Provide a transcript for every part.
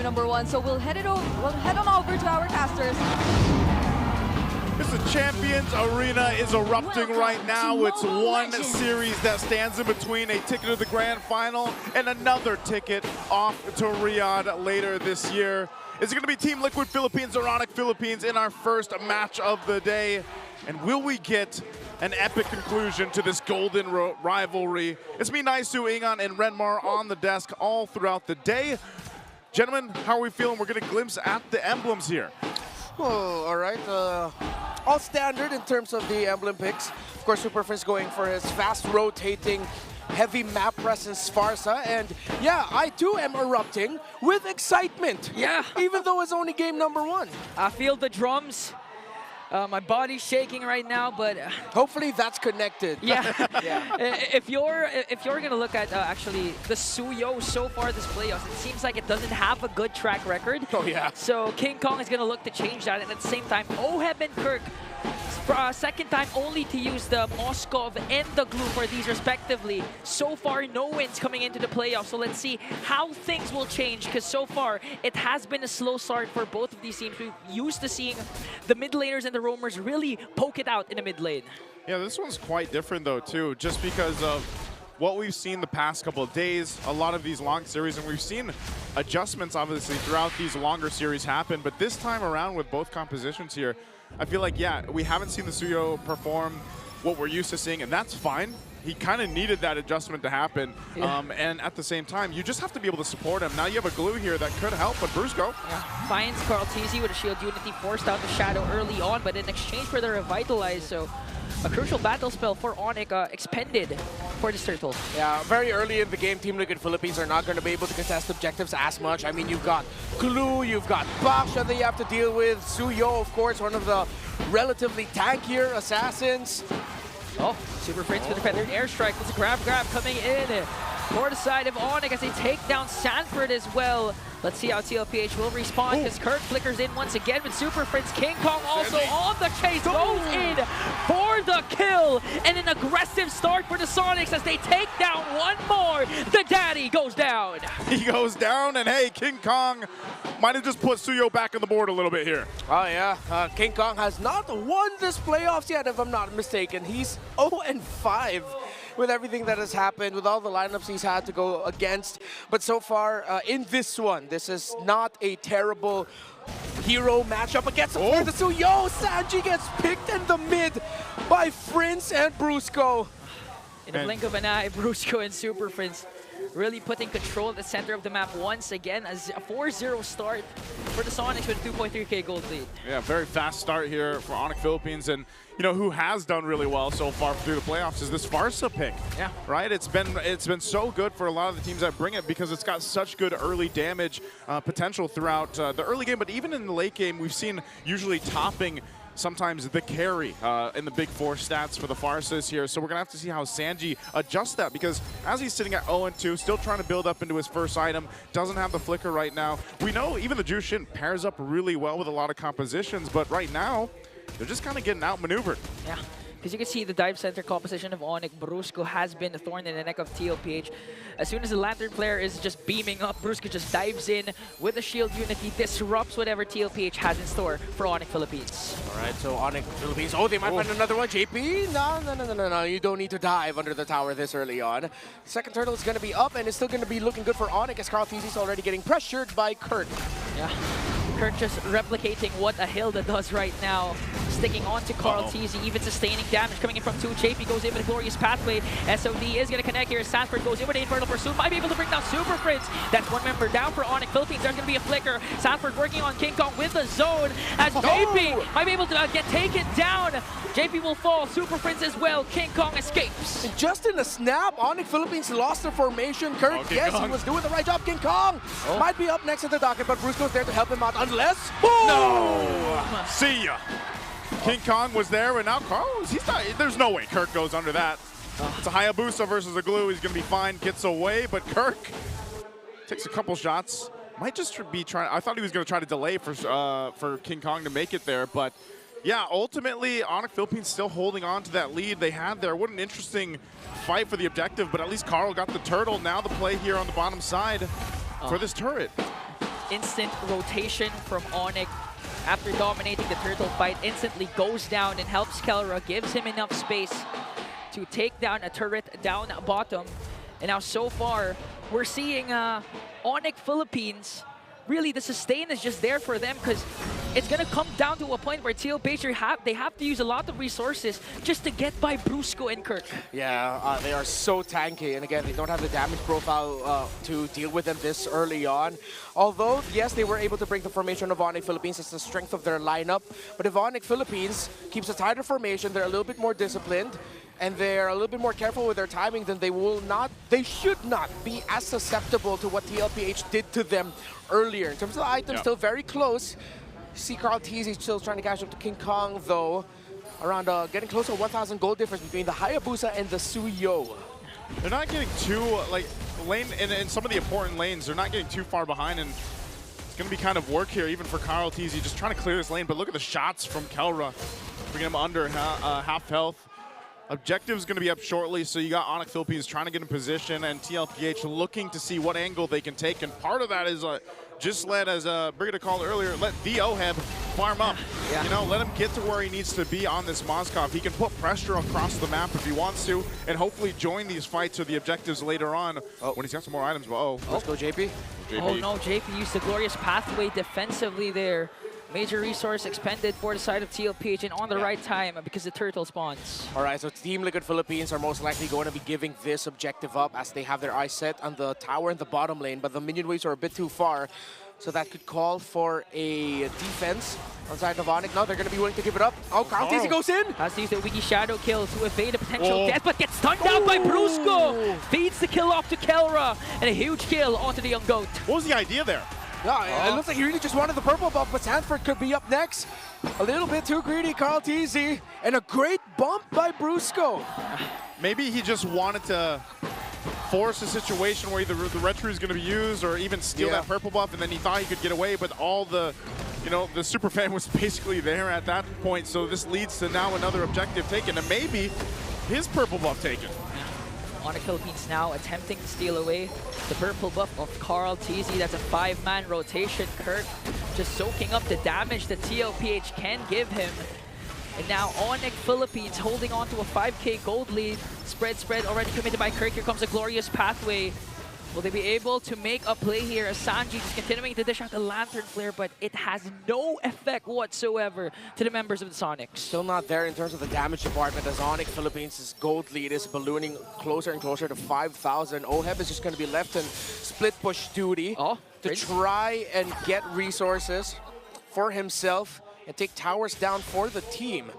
number 1. So we'll head on over to our casters. The Champions Arena is erupting right now. It's one series that stands in between a ticket to the Grand Final and another ticket off to Riyadh later this year. Is it going to be Team Liquid Philippines or ONIC Philippines in our first match of the day? And will we get an epic conclusion to this golden rivalry? It's me, Naisu, Ingon, and Renmar on the desk all throughout the day. Gentlemen, how are we feeling? We're getting a glimpse at the emblems here. Oh, all right. All standard in terms of the emblem picks. Of course, Superfin's going for his fast-rotating, heavy map presence Farsa. And yeah, I too am erupting with excitement. Yeah. Even though it's only game number 1. I feel the drums. My body's shaking right now, but hopefully that's connected. Yeah. If you're gonna look at actually the Suyo so far this playoffs, it seems like it doesn't have a good track record. Oh yeah. So King Kong is gonna look to change that, and at the same time, Oheb and Kirk. Second time only to use the Moskov and the Glue for these respectively. So far, no wins coming into the playoffs. So let's see how things will change, because so far it has been a slow start for both of these teams. We're used to seeing the mid laners and the roamers really poke it out in the mid lane. Yeah, this one's quite different though too, just because of what we've seen the past couple of days, a lot of these long series, and we've seen adjustments obviously throughout these longer series happen, but this time around with both compositions here, I feel like, yeah, we haven't seen the Suyo perform what we're used to seeing, and that's fine. He kind of needed that adjustment to happen, and at the same time, you just have to be able to support him. Now you have a Glue here that could help, but Brusco finds Carl TZ with a Shield Unity, forced out the Shadow early on, but in exchange for the Revitalize, so a crucial battle spell for ONIC expended for this turtle. Yeah, very early in the game, Team Liquid Philippines are not going to be able to contest objectives as much. I mean, you've got Glue, you've got Baksha that you have to deal with, Suyo, of course, one of the relatively tankier assassins. Oh, Super Prince with a feathered airstrike. Let's grab coming in for the side of ONIC as they take down Sanford as well. Let's see how MPL PH will respond, because Kirk flickers in once again with Super Prince. King Kong also on the chase, goes in for the kill, and an aggressive start for the Sonics as they take down one more. The daddy goes down. He goes down, and hey, King Kong might have just put Suyo back on the board a little bit here. Oh yeah, King Kong has not won this playoffs yet, if I'm not mistaken. He's 0-5. With everything that has happened, with all the lineups he's had to go against. But so far, in this one, this is not a terrible hero matchup against the Suyo. Sanji gets picked in the mid by Prince and Brusco. In a blink of an eye, Brusco and Super Prince really putting control at the center of the map once again, as a 4-0 start for the Sonics with a 2.3k gold lead. Yeah, very fast start here for ONIC Philippines, and you know who has done really well so far through the playoffs is this Farsa pick. Yeah. Right? It's been so good for a lot of the teams that bring it, because it's got such good early damage potential throughout the early game, but even in the late game, we've seen usually topping sometimes the carry in the big 4 stats for the Farsas here. So we're going to have to see how Sanji adjusts that, because as he's sitting at 0-2, still trying to build up into his first item, doesn't have the flicker right now. We know even the Jushin pairs up really well with a lot of compositions, but right now, they're just kind of getting outmaneuvered. Yeah. Because you can see the dive center composition of ONIC, Brusco has been a thorn in the neck of MPL PH. As soon as the Lantern player is just beaming up, Brusco just dives in with a Shield Unity, disrupts whatever MPL PH has in store for ONIC Philippines. All right, so ONIC Philippines, they might find another one. JP, no, you don't need to dive under the tower this early on. Second turtle is going to be up, and it's still going to be looking good for ONIC, as Carl TZ is already getting pressured by Kirk. Yeah. Kirk just replicating what a Hilda does right now. Sticking on to Carl TZ, even sustaining damage coming in from 2. JP goes in with a glorious pathway. SOD is going to connect here. Sanford goes in with the Infernal Pursuit. Might be able to bring down Super Prince. That's one member down for ONIC Philippines. There's going to be a flicker. Sanford working on King Kong with the zone, as JP might be able to get taken down. JP will fall. Super Prince as well. King Kong escapes. And just in a snap, ONIC Philippines lost their formation. Kirk, yes, he was doing the right job. King Kong might be up next at the docket, but Brusco's there to help him out, unless... No! See ya! King Kong was there, and now Carl, he's not, there's no way Kirk goes under that. It's a Hayabusa versus a Glue. He's going to be fine, gets away, but Kirk takes a couple shots. Might just be trying, I thought he was going to try to delay for King Kong to make it there, but yeah, ultimately, ONIC Philippines still holding on to that lead they had there. What an interesting fight for the objective, but at least Carl got the turtle. Now the play here on the bottom side for this turret. instant rotation from ONIC after dominating the turtle fight, instantly goes down and helps Kelra, gives him enough space to take down a turret down bottom. And now so far, we're seeing ONIC Philippines, really the sustain is just there for them because it's going to come down to a point where MPL PH they have to use a lot of resources just to get by Brusco and Kirk. Yeah, they are so tanky, and again, they don't have the damage profile to deal with them this early on. Although, yes, they were able to break the formation of ONIC Philippines. It's the strength of their lineup. But if ONIC Philippines keeps a tighter formation, they're a little bit more disciplined, and they're a little bit more careful with their timing, then they should not be as susceptible to what MPL PH did to them earlier. In terms of the items, still very close. You see Carl Teasy still trying to catch up to King Kong, though. Around getting close to 1,000 gold difference between the Hayabusa and the Suyo. They're not getting too, like, lane in some of the important lanes, they're not getting too far behind, and it's going to be kind of work here, even for Carl Teasy, just trying to clear this lane. But look at the shots from Kelra, bringing him under half health. Objective's going to be up shortly, so you got ONIC Philippines trying to get in position, and MPL PH looking to see what angle they can take, and part of that is just let, as Brigitte called earlier, let the OHEB farm up. You know, let him get to where he needs to be on this Moskov. He can put pressure across the map if he wants to, and hopefully join these fights or the objectives later on when he's got some more items. But let's go, JP. Oh no, JP used the glorious pathway defensively there. Major resource expended for the side of MPL PH and on the right time because the turtle spawns. All right, so Team Liquid Philippines are most likely going to be giving this objective up as they have their eyes set on the tower in the bottom lane, but the minion waves are a bit too far. So that could call for a defense on the side of ONIC. No, they're going to be willing to give it up. Oh, Carl Teasy goes in. Has to use the Wiki Shadow kill to evade a potential death, but gets stunned down by Brusco. Feeds the kill off to Kelra, and a huge kill onto the young goat. what was the idea there? Yeah, it looks like he really just wanted the purple buff, but Sanford could be up next. A little bit too greedy, Carl Teasy, and a great bump by Brusco. Maybe he just wanted to force a situation where either the retro is going to be used or even steal that purple buff, and then he thought he could get away, but all the, you know, the super fan was basically there at that point, so this leads to now another objective taken, and maybe his purple buff taken. ONIC Philippines now attempting to steal away the purple buff of Carl Teasy. That's a 5-man rotation. Kirk just soaking up the damage that MPL PH can give him. And now ONIC Philippines holding on to a 5k gold lead. Spread already committed by Kirk. Here comes a glorious pathway. Will they be able to make a play here as Sanji is continuing to dish out the Lantern Flare, but it has no effect whatsoever to the members of the Sonics. Still not there in terms of the damage department as ONIC Philippines' gold lead is ballooning closer and closer to 5,000. OHEB is just going to be left in split push duty to try and get resources for himself and take towers down for the team.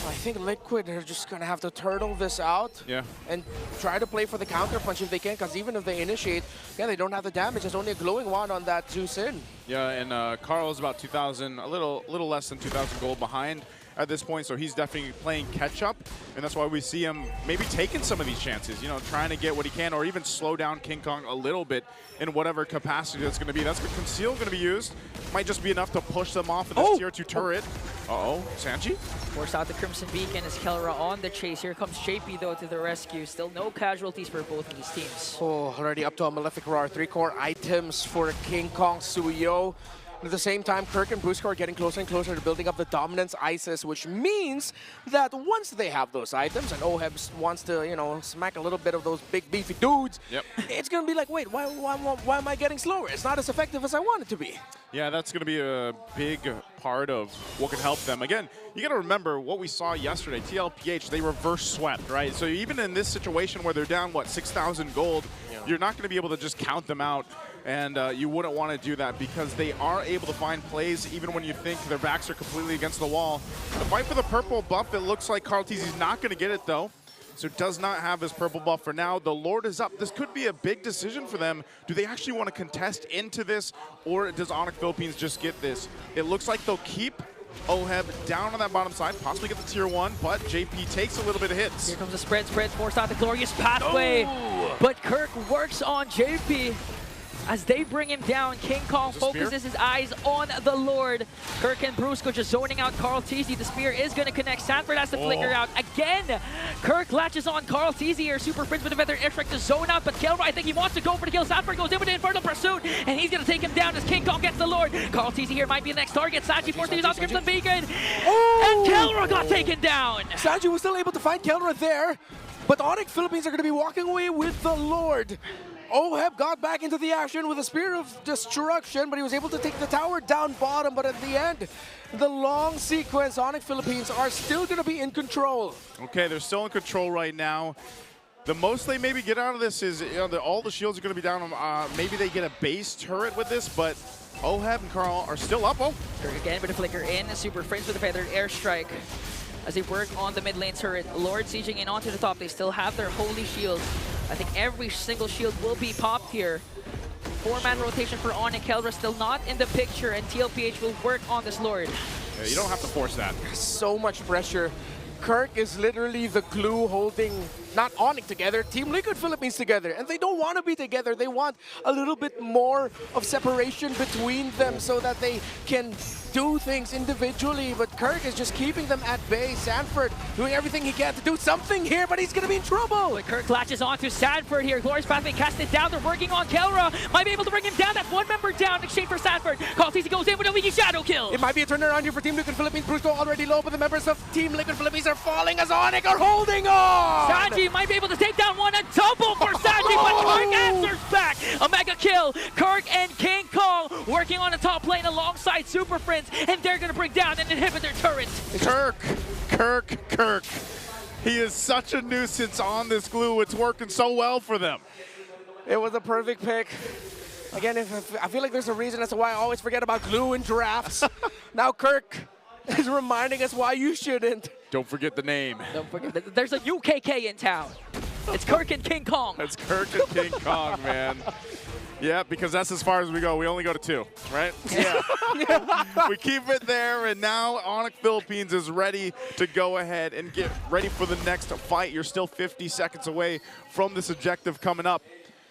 I think Liquid are just going to have to turtle this out and try to play for the counter punch if they can, because even if they initiate, they don't have the damage. There's only a glowing wand on that Zeus in. Yeah, and Carl's about 2,000, a little less than 2,000 gold behind at this point, so he's definitely playing catch-up, and that's why we see him maybe taking some of these chances, you know, trying to get what he can, or even slow down King Kong a little bit in whatever capacity that's going to be. That's what Conceal going to be used. Might just be enough to push them off of this tier 2 turret. Sanji? Forced out the Crimson Beacon as Kelra on the chase. Here comes JP though to the rescue. Still no casualties for both of these teams. Already up to a Malefic Roar. 3 core items for King Kong Suyo. At the same time, Kirk and Brusco are getting closer and closer to building up the dominance ISIS, which means that once they have those items and OHEB wants to, you know, smack a little bit of those big beefy dudes, it's going to be like, wait, why am I getting slower? It's not as effective as I want it to be. Yeah, that's going to be a big part of what can help them. Again, you got to remember what we saw yesterday. MPL PH, they reverse swept, right? So even in this situation where they're down, 6,000 gold, you're not going to be able to just count them out. And you wouldn't want to do that because they are able to find plays even when you think their backs are completely against the wall. The fight for the purple buff, it looks like Carl Teasy's not going to get it though. So does not have his purple buff for now. The Lord is up. This could be a big decision for them. Do they actually want to contest into this, or does ONIC Philippines just get this? It looks like they'll keep OHEB down on that bottom side, possibly get the tier 1, but JP takes a little bit of hits. Here comes the spread, forced out the glorious pathway. But Kirk works on JP. as they bring him down. King Kong focuses his eyes on the Lord. Kirk and Brusco just zoning out Carl Teasy. The spear is going to connect. Sanford has to flicker out. Again, Kirk latches on Carl Teasy here. Super Prince with a feather airstrike to zone out, but Kelroy, I think he wants to go for the kill. Sanford goes in with the Infernal Pursuit, and he's going to take him down as King Kong gets the Lord. Carl Teasy here might be the next target. Sanji forced to use out the Crimson Beacon, and Kelroy got taken down. Sanji was still able to find Kelroy there, but ONIC Philippines are going to be walking away with the Lord. Oheb got back into the action with a Spear of Destruction, but he was able to take the tower down bottom. But at the end, the long sequence, ONIC Philippines are still going to be in control. Okay, they're still in control right now. The most they maybe get out of this is, all the shields are going to be down. Maybe they get a base turret with this, but Oheb and Carl are still up. Oh, Kirk again with a flicker in. Super Prince with a feathered airstrike as they work on the mid lane turret. Lord sieging in onto the top. They still have their holy shields. I think every single shield will be popped here. 4-man rotation for ONIC. Kelra still not in the picture, and TLPH will work on this Lord. yeah, you don't have to force that. So much pressure. Kirk is literally the glue holding not ONIC together, Team Liquid Philippines together. And they don't want to be together. They want a little bit more of separation between them so that they can do things individually. But Kirk is just keeping them at bay. Sanford doing everything he can to do something here, but he's going to be in trouble. But Kirk latches onto Sanford here. Glorious Pathway cast it down. They're working on Kelra. Might be able to bring him down. That's one member down in exchange for Sanford. Carl Teasy goes in with a leaky shadow kill. It might be a turnaround here for Team Liquid Philippines. Brusco already low, but the members of Team Liquid Philippines are falling as ONIC are holding on. Sanji might be able to take down one. A double for Sanji, but Kirk answers back. A mega kill. Kirk and King Kong working on the top lane alongside Super Prince, and they're going to bring down an inhibitor turret. Kirk. He is such a nuisance on this glue. It's working so well for them. It was a perfect pick. Again, I feel like there's a reason as to why I always forget about glue in drafts. Now Kirk is reminding us why you shouldn't. Don't forget the name. Don't forget, there's a UKK in town. It's Kirk and King Kong. That's Kirk and King Kong, man. Yeah, because that's as far as we go. We only go to 2, right? Yeah. We keep it there, and now ONIC Philippines is ready to go ahead and get ready for the next fight. You're still 50 seconds away from this objective coming up.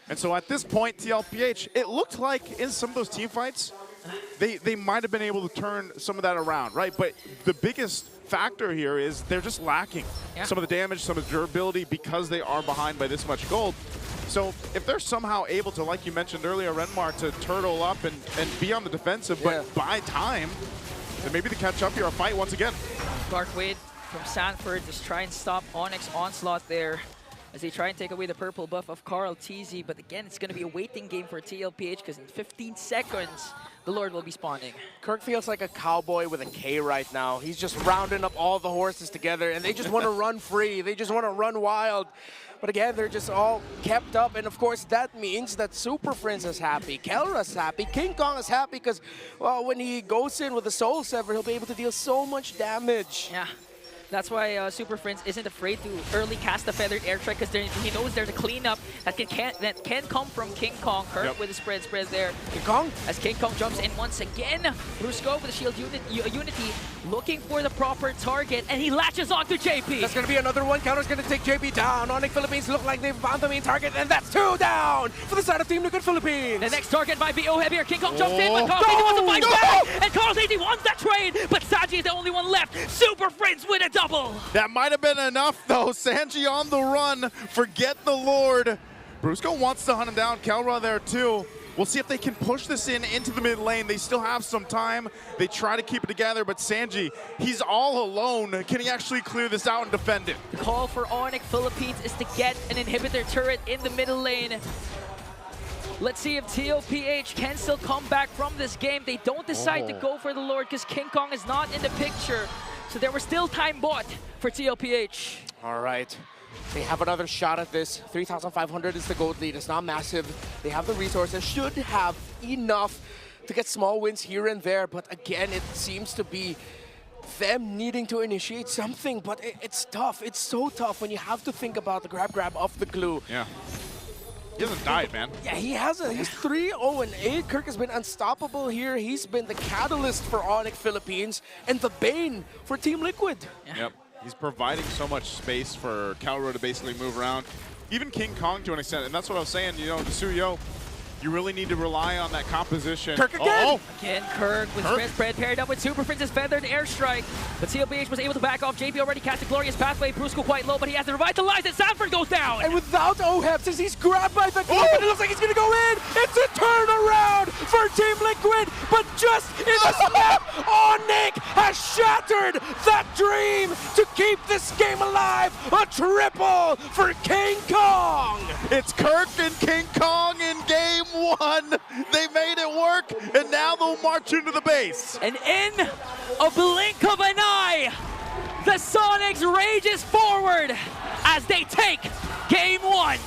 And so at this point, TLPH, it looked like in some of those team fights, they might have been able to turn some of that around, right? But the biggest factor here is they're just lacking some of the damage, some of the durability, because they are behind by this much gold. So if they're somehow able to, like you mentioned earlier, Renmar, to turtle up and be on the defensive, but buy time, then maybe they catch up here, a fight once again. Dark Wade from Sanford just try and stop ONIC's onslaught there as they try and take away the purple buff of Carl Teasy. But again, it's going to be a waiting game for TLPH because in 15 seconds, the Lord will be spawning. Kirk feels like a cowboy with a K right now. He's just rounding up all the horses together, and they just want to run free. They just want to run wild. But again, they're just all kept up, and of course that means that Super Prince is happy, Kelra's happy, King Kong is happy because, well, when he goes in with the Soul Sever, he'll be able to deal so much damage. Yeah. That's why Super Prince isn't afraid to early cast the feathered airstrike because he knows there's a cleanup that can come from King Kong. Kirk with a spread there. King Kong? As King Kong jumps in once again. Brusco with the shield unity looking for the proper target, and he latches onto JP. That's going to be another one. Counter's going to take JP down. ONIC Philippines look like they've found the main target, and that's 2 down for the side of Team Liquid Philippines. The next target might be Oheb here. King Kong jumps in, but Carl Teasy wants to fight back, and Carl Teasy wants that trade, but Sanji is the only one left. Super Prince with a double. That might have been enough, though. Sanji on the run. Forget the Lord. Brusco wants to hunt him down. Kelra there, too. We'll see if they can push this into the mid lane. They still have some time. They try to keep it together, but Sanji, he's all alone. Can he actually clear this out and defend it? The call for ONIC Philippines is to get an inhibitor turret in the middle lane. Let's see if TLPH can still come back from this game. They don't decide to go for the Lord because King Kong is not in the picture. So there was still time bought for TLPH. All right. They have another shot at this. 3,500 is the gold lead. It's not massive. They have the resources. Should have enough to get small wins here and there. But again, it seems to be them needing to initiate something. But it's tough. It's so tough when you have to think about the grab of the glue. Yeah. He hasn't died, man. Yeah, he hasn't. He's 3-0-8. Kirk has been unstoppable here. He's been the catalyst for ONIC Philippines and the bane for Team Liquid. Yep. He's providing so much space for Kelra to basically move around. Even King Kong to an extent, and that's what I was saying, you know, Tsuyo, You really need to rely on that composition. Kirk again! Again, Kirk with spread paired up with Super Princess Feathered Airstrike. But CLBH was able to back off. JP already cast a Glorious Pathway. Brusco quite low, but he has to revitalize it. Sanford goes down! And without OHEP, since he's grabbed by the glove, it looks like he's gonna go in! It's a turnaround for Team Liquid, but just in the snap, ONIC has shattered that dream to keep this game alive! A triple for King Kong! It's Kirk and King Kong in game 1. They made it work, and now they'll march into the base. And in a blink of an eye, the Sonics rages forward as they take game 1.